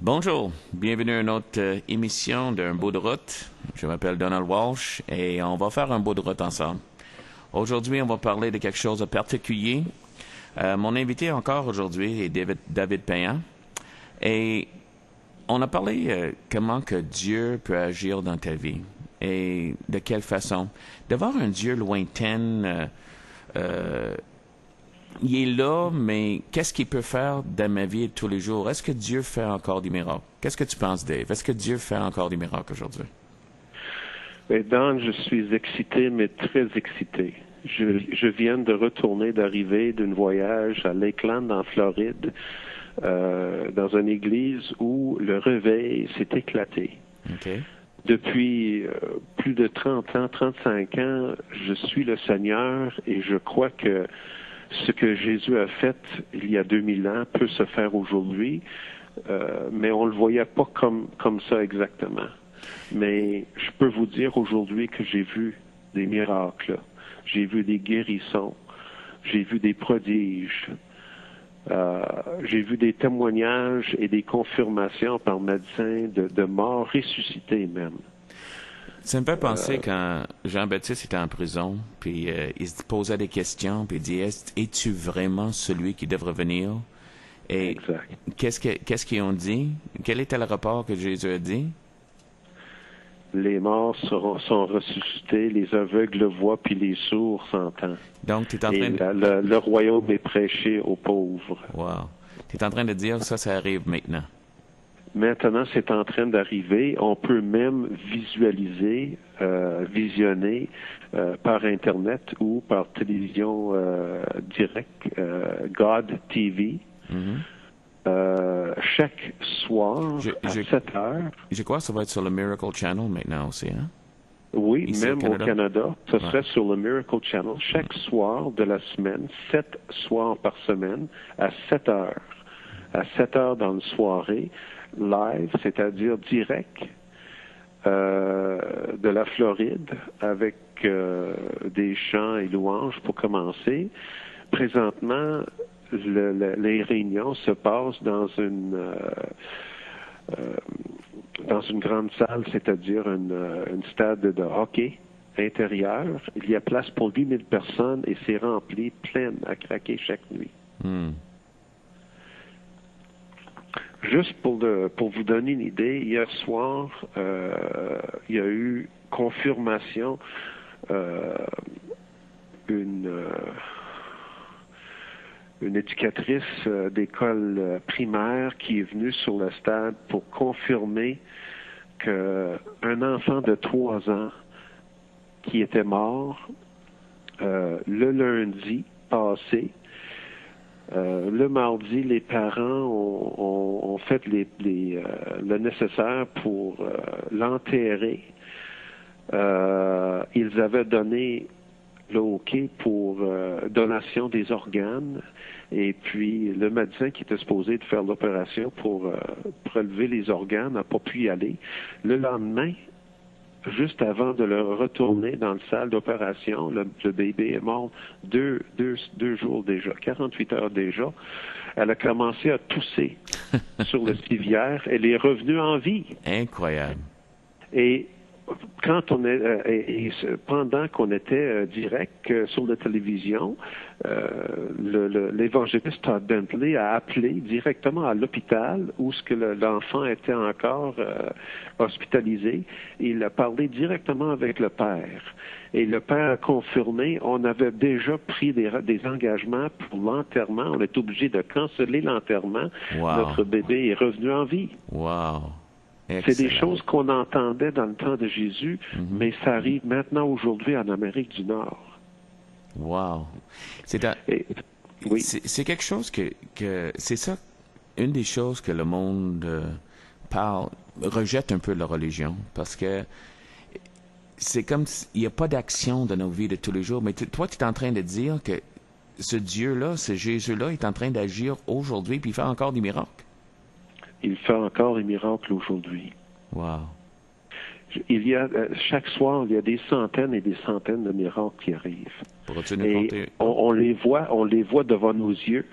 Bonjour, bienvenue à une autre émission d'un bout de route. Je m'appelle Donald Walsh et on va faire un bout de route ensemble. Aujourd'hui, on va parler de quelque chose de particulier. Mon invité encore aujourd'hui est David Payan et on a parlé comment que Dieu peut agir dans ta vie et de quelle façon. D'avoir un Dieu lointain, il est là, mais qu'est-ce qu'il peut faire dans ma vie de tous les jours? Est-ce que Dieu fait encore des miracles? Qu'est-ce que tu penses, Dave? Est-ce que Dieu fait encore des miracles aujourd'hui? Ben, Dan, je suis excité, mais très excité. Je viens de retourner d'arriver d'un voyage à Lakeland, en Floride, dans une église où le réveil s'est éclaté. Okay. Depuis plus de 30 ans, 35 ans, je suis le Seigneur et je crois que ce que Jésus a fait il y a 2000 ans peut se faire aujourd'hui, mais on le voyait pas comme ça exactement. Mais je peux vous dire aujourd'hui que j'ai vu des miracles, j'ai vu des guérissons, j'ai vu des prodiges, j'ai vu des témoignages et des confirmations par médecins de morts ressuscités même. Ça me fait penser quand Jean-Baptiste était en prison, puis il se posait des questions, puis il dit, es-tu vraiment celui qui devrait venir? Et exact. Qu'est-ce qu'ils ont dit? Quel était le rapport que Jésus a dit? Les morts sont ressuscités, les aveugles voient, puis les sourds s'entendent. Donc, tu es en train le royaume est prêché aux pauvres. Wow. Tu es en train de dire que ça arrive maintenant. Maintenant, c'est en train d'arriver. On peut même visualiser, visionner par Internet ou par télévision directe, God TV. Mm-hmm. Chaque soir à 7 heures. Je crois que ça va être sur le Miracle Channel maintenant aussi, hein? Oui, ici même au Canada, ce serait sur le Miracle Channel chaque soir de la semaine, 7 soirs par semaine, à 7 heures. À 7 heures dans une soirée, live, c'est-à-dire direct de la Floride, avec des chants et louanges pour commencer. Présentement, les réunions se passent dans une grande salle, c'est-à-dire une stade de hockey intérieur. Il y a place pour 8000 personnes et c'est rempli, plein à craquer chaque nuit. Mm. Juste pour vous donner une idée, hier soir, il y a eu confirmation une éducatrice d'école primaire qui est venue sur le stade pour confirmer qu'un enfant de 3 ans qui était mort le lundi passé, le mardi, les parents ont fait le nécessaire pour l'enterrer. Ils avaient donné le OK pour donation des organes. Et puis, le médecin qui était supposé de faire l'opération pour prélever les organes n'a pas pu y aller. Le lendemain, juste avant de le retourner dans la salle d'opération, le bébé est mort deux jours déjà, 48 heures déjà. Elle a commencé à tousser sur le civière. Elle est revenue en vie. Incroyable. Et quand pendant qu'on était direct sur la télévision, l'évangéliste Todd Bentley a appelé directement à l'hôpital où ce que l'enfant était encore hospitalisé. Il a parlé directement avec le père. Et le père a confirmé, on avait déjà pris des engagements pour l'enterrement. On est obligé de canceller l'enterrement. Wow. Notre bébé est revenu en vie. Wow. Excellent. C'est des choses qu'on entendait dans le temps de Jésus, mais ça arrive maintenant aujourd'hui en Amérique du Nord. Wow. Oui. C'est quelque chose que c'est ça, une des choses que le monde rejette un peu la religion, parce que c'est comme il n'y a pas d'action dans nos vies de tous les jours, mais toi, tu es en train de dire que ce Dieu-là, ce Jésus-là, est en train d'agir aujourd'hui, puis il fait encore des miracles. Il fait encore des miracles aujourd'hui. Wow. Il y a, chaque soir, il y a des centaines et des centaines de miracles qui arrivent. Pourrais-tu nous compter? On les voit devant nos yeux.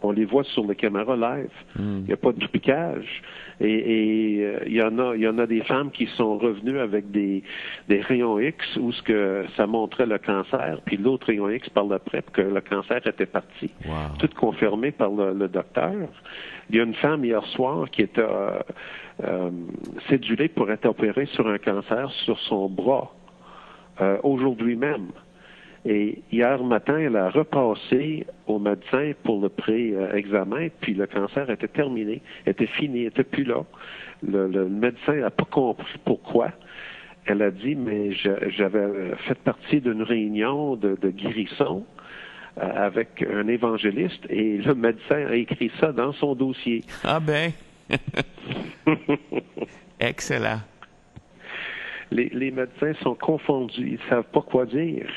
On les voit sur les caméras live. Il n'y a pas de trucage. Et il y en a des femmes qui sont revenues avec des rayons X où ce que ça montrait le cancer, puis l'autre rayon X par l'après, que le cancer était parti. Wow. Tout confirmé par le docteur. Il y a une femme hier soir qui était cédulée pour être opérée sur un cancer sur son bras aujourd'hui même. Et hier matin, elle a repassé au médecin pour le pré-examen, puis le cancer était terminé, était fini, était plus là. Le médecin n'a pas compris pourquoi. Elle a dit, mais j'avais fait partie d'une réunion de guérison avec un évangéliste, et le médecin a écrit ça dans son dossier. Ah ben! Excellent. Les médecins sont confondus, ils ne savent pas quoi dire.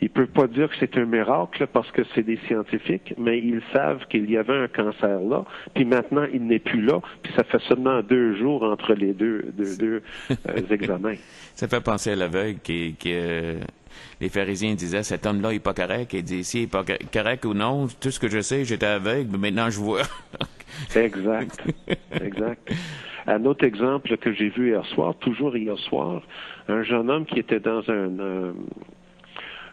Ils ne peuvent pas dire que c'est un miracle parce que c'est des scientifiques, mais ils savent qu'il y avait un cancer là, puis maintenant il n'est plus là, puis ça fait seulement 2 jours entre les deux examens. Ça fait penser à l'aveugle les pharisiens disaient, cet homme-là n'est pas correct. Il dit, s'il n'est pas correct ou non, tout ce que je sais, j'étais aveugle, mais maintenant je vois. Exact. Un autre exemple que j'ai vu hier soir, toujours hier soir, un jeune homme qui était dans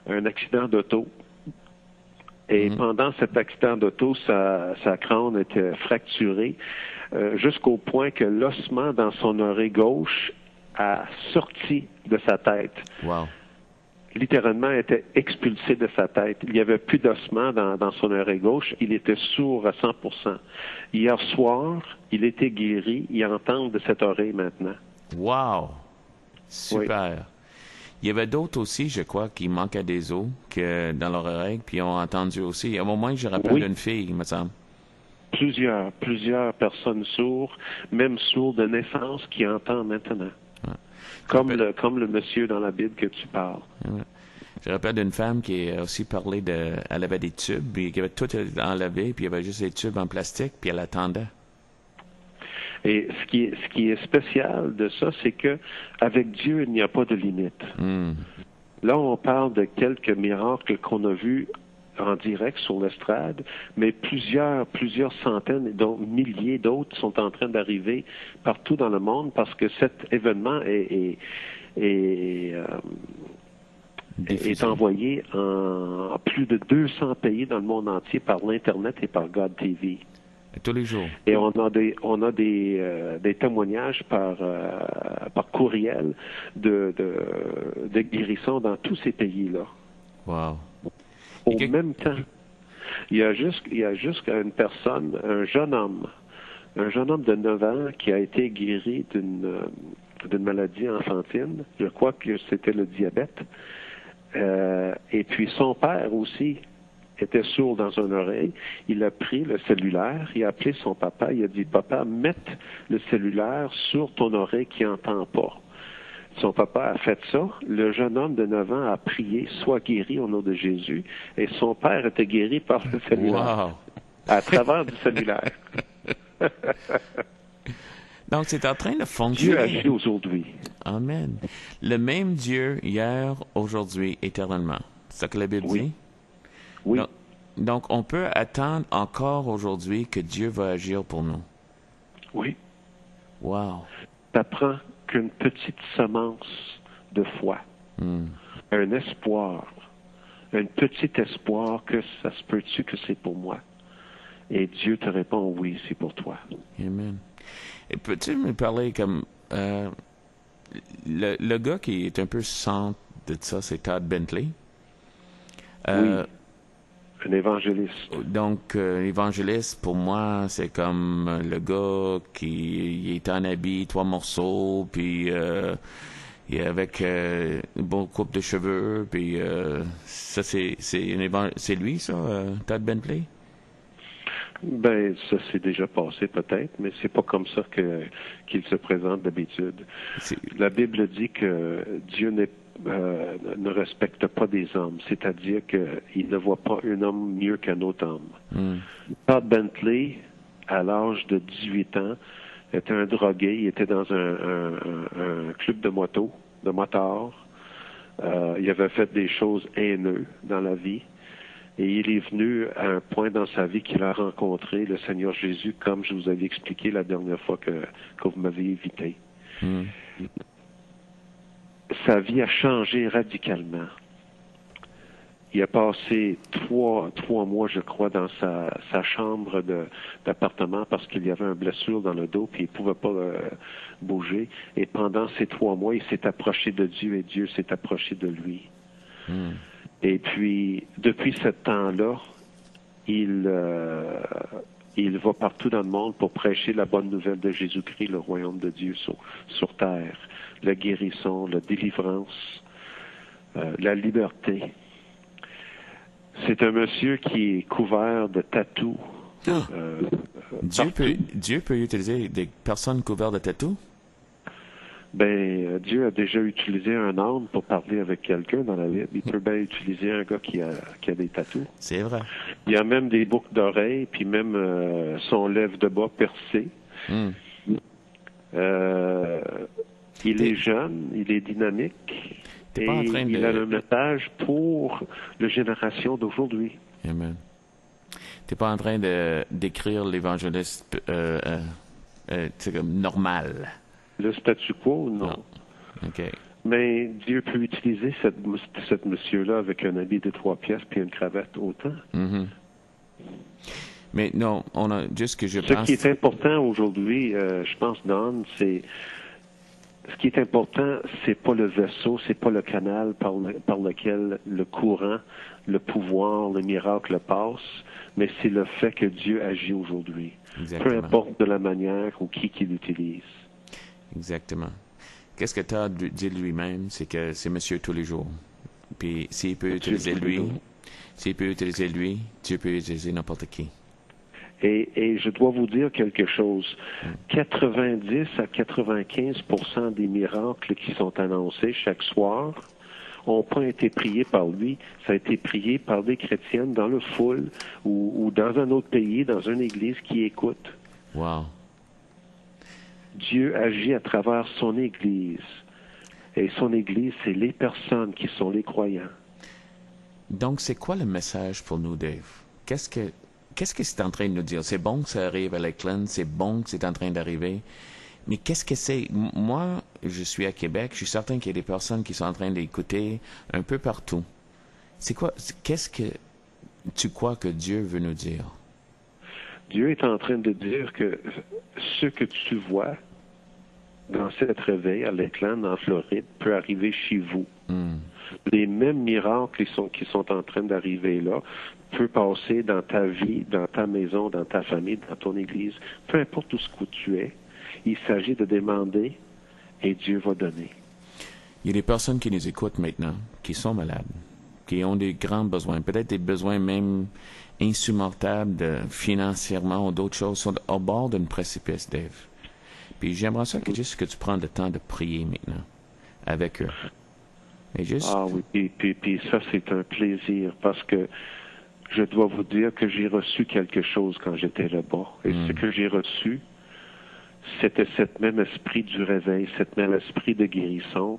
un accident d'auto. Et pendant cet accident d'auto, sa crâne était fracturée jusqu'au point que l'ossement dans son oreille gauche a sorti de sa tête. Wow. Littéralement, était expulsé de sa tête. Il n'y avait plus d'ossement dans son oreille gauche. Il était sourd à 100%. Hier soir, il était guéri. Il entend de cette oreille maintenant. Wow! Super! Oui. Il y avait d'autres aussi, je crois, qui manquaient des os dans leur oreille, puis ont entendu aussi. À un moment, je rappelle d'une fille, il me semble. Plusieurs personnes sourdes, même sourdes de naissance, qui entendent maintenant. Ouais. Comme le monsieur dans la Bible que tu parles. Ouais. Je rappelle d'une femme qui a aussi parlé elle avait des tubes, puis qui avait tout enlevé, puis il y avait juste des tubes en plastique, puis elle attendait. Et ce qui est spécial de ça, c'est que avec Dieu, il n'y a pas de limite. Là, on parle de quelques miracles qu'on a vus en direct sur l'estrade, mais plusieurs centaines, dont milliers d'autres sont en train d'arriver partout dans le monde parce que cet événement est envoyé en plus de 200 pays dans le monde entier par l'Internet et par God TV. Tous les jours. Et on a des témoignages par courriel de guérison dans tous ces pays-là. Wow. Au même temps, il y a juste une personne, un jeune homme de 9 ans qui a été guéri d'une maladie enfantine. Je crois que c'était le diabète. Et puis son père aussi était sourd dans une oreille. Il a pris le cellulaire, il a appelé son papa, il a dit, papa, mette le cellulaire sur ton oreille qui n'entend pas. Son papa a fait ça. Le jeune homme de 9 ans a prié, sois guéri au nom de Jésus. Et son père était guéri par le cellulaire. Wow. À travers du cellulaire. Donc, c'est en train de fonctionner. Dieu agit aujourd'hui. Amen. Le même Dieu hier, aujourd'hui, éternellement. C'est ça que la Bible dit? Oui. Donc, on peut attendre encore aujourd'hui que Dieu va agir pour nous. Oui. Wow. Ça prend qu'une petite semence de foi, un espoir, un petit espoir que ça se peut-tu que c'est pour moi. Et Dieu te répond, oui, c'est pour toi. Amen. Et peux-tu me parler comme... le gars qui est un peu centre de ça, c'est Todd Bentley. Oui. Un évangéliste. Donc, évangéliste, pour moi, c'est comme le gars qui est en habit, 3 morceaux, puis il est avec une bonne coupe de cheveux, puis ça, c'est lui, ça, Todd Bentley? Ben, ça s'est déjà passé peut-être, mais c'est pas comme ça qu'il se présente d'habitude. La Bible dit que Dieu ne respecte pas des hommes, c'est-à-dire qu'il ne voit pas un homme mieux qu'un autre homme. Todd Bentley, à l'âge de 18 ans, était un drogué, il était dans un club de motards. Il avait fait des choses haineuses dans la vie. Et il est venu à un point dans sa vie qu'il a rencontré le Seigneur Jésus, comme je vous avais expliqué la dernière fois que vous m'avez invité. Mm. Sa vie a changé radicalement. Il a passé trois mois, je crois, dans sa chambre d'appartement parce qu'il y avait une blessure dans le dos puis il ne pouvait pas bouger. Et pendant ces 3 mois, il s'est approché de Dieu et Dieu s'est approché de lui. Mm. Et puis, depuis ce temps-là, il va partout dans le monde pour prêcher la bonne nouvelle de Jésus-Christ, le royaume de Dieu sur terre, la guérison, la délivrance, la liberté. C'est un monsieur qui est couvert de tatous. Ah. Dieu peut utiliser des personnes couvertes de tatous? Dieu a déjà utilisé un âne pour parler avec quelqu'un dans la Bible. Il peut bien utiliser un gars qui a des tatous. C'est vrai. Il y a même des boucles d'oreilles, puis même son lèvre de bas percé. Mm. Il est jeune, il est dynamique. T'es pas en train il a un message pour la génération d'aujourd'hui. Amen. T'es pas en train d'écrire l'évangéliste normal. Le statu quo, non. OK. Mais Dieu peut utiliser cette monsieur-là avec un habit de 3 pièces puis une cravate autant. Mm-hmm. Mais non, on a juste que je Ce pense... qui est important aujourd'hui, je pense, Don, c'est... Ce qui est important, c'est pas le vaisseau, c'est pas le canal par lequel le courant, le pouvoir, le miracle passe, mais c'est le fait que Dieu agit aujourd'hui. Exactement. Peu importe de la manière ou qui l'utilise. Exactement. Qu'est-ce que tu as dit lui-même, c'est que c'est monsieur tous les jours. Puis s'il peut utiliser lui, Dieu peut utiliser n'importe qui. Et je dois vous dire quelque chose. 90 à 95% des miracles qui sont annoncés chaque soir n'ont pas été priés par lui. Ça a été prié par des chrétiennes dans le foule ou dans un autre pays, dans une église qui écoute. Wow. Dieu agit à travers son église. Et son église, c'est les personnes qui sont les croyants. Donc, c'est quoi le message pour nous, Dave? Qu'est-ce que c'est en train de nous dire? C'est bon que ça arrive à Lakeland, c'est bon que c'est en train d'arriver, mais qu'est-ce que c'est? Moi, je suis à Québec, je suis certain qu'il y a des personnes qui sont en train d'écouter un peu partout. C'est quoi? Qu'est-ce que tu crois que Dieu veut nous dire? Dieu est en train de dire que ce que tu vois dans cette réveil à Lakeland, en Floride, peut arriver chez vous. Mm. Les mêmes miracles qui sont en train d'arriver là peuvent passer dans ta vie, dans ta maison, dans ta famille, dans ton église. Peu importe où ce que tu es, il s'agit de demander et Dieu va donner. Il y a des personnes qui nous écoutent maintenant, qui sont malades, qui ont des grands besoins, peut-être des besoins même insurmontables financièrement ou d'autres choses, sont au bord d'une précipice, Dave. Puis j'aimerais ça que juste que tu prennes le temps de prier maintenant avec eux. Et juste... Ah oui, puis ça c'est un plaisir parce que je dois vous dire que j'ai reçu quelque chose quand j'étais là-bas. Et ce que j'ai reçu, c'était cet même esprit du réveil, cet même esprit de guérison.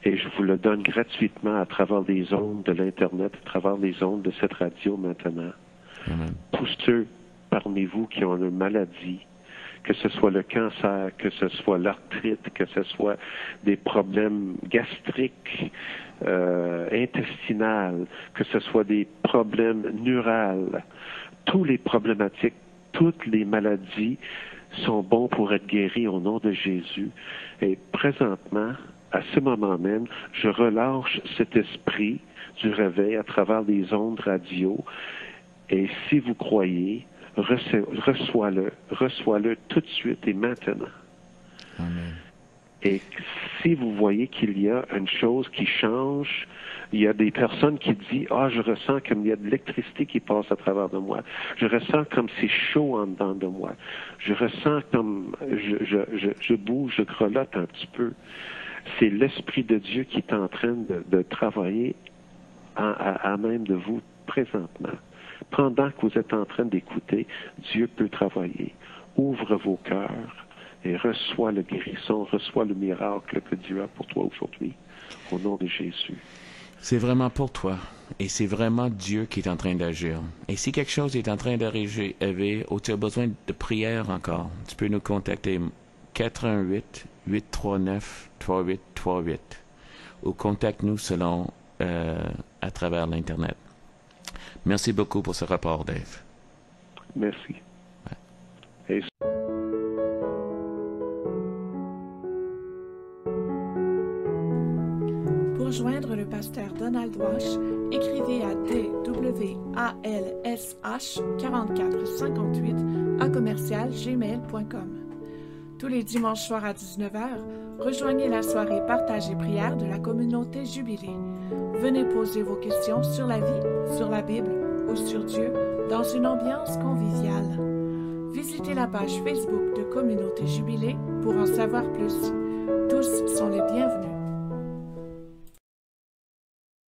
Et je vous le donne gratuitement à travers les ondes de l'Internet, à travers les ondes de cette radio maintenant. Amen. Tous ceux parmi vous qui ont une maladie, que ce soit le cancer, que ce soit l'arthrite, que ce soit des problèmes gastriques, intestinales, que ce soit des problèmes neurales, tous les problématiques, toutes les maladies sont bons pour être guéris au nom de Jésus. Et présentement, à ce moment même, je relâche cet esprit du réveil à travers les ondes radio. Et si vous croyez, reçois-le tout de suite et maintenant. Amen. Et si vous voyez qu'il y a une chose qui change, il y a des personnes qui disent, je ressens comme il y a de l'électricité qui passe à travers de moi. Je ressens comme c'est chaud en dedans de moi. Je ressens comme je bouge, je grelotte un petit peu. C'est l'Esprit de Dieu qui est en train de travailler à même de vous présentement. Pendant que vous êtes en train d'écouter, Dieu peut travailler. Ouvre vos cœurs et reçois le guérisson, reçois le miracle que Dieu a pour toi aujourd'hui, au nom de Jésus. C'est vraiment pour toi. Et c'est vraiment Dieu qui est en train d'agir. Et si quelque chose est en train d'arriver ou tu as besoin de prière encore, tu peux nous contacter 418-839-3838 ou contacte-nous selon à travers l'Internet. Merci beaucoup pour ce rapport, Dave. Merci. Ouais. Pour joindre le pasteur Donald Walsh, écrivez à dwalsh4458@gmail.com. Tous les dimanches soirs à 19h, rejoignez la soirée Partage et prière de la communauté Jubilé. Venez poser vos questions sur la vie, sur la Bible ou sur Dieu dans une ambiance conviviale. Visitez la page Facebook de Communauté Jubilé pour en savoir plus. Tous sont les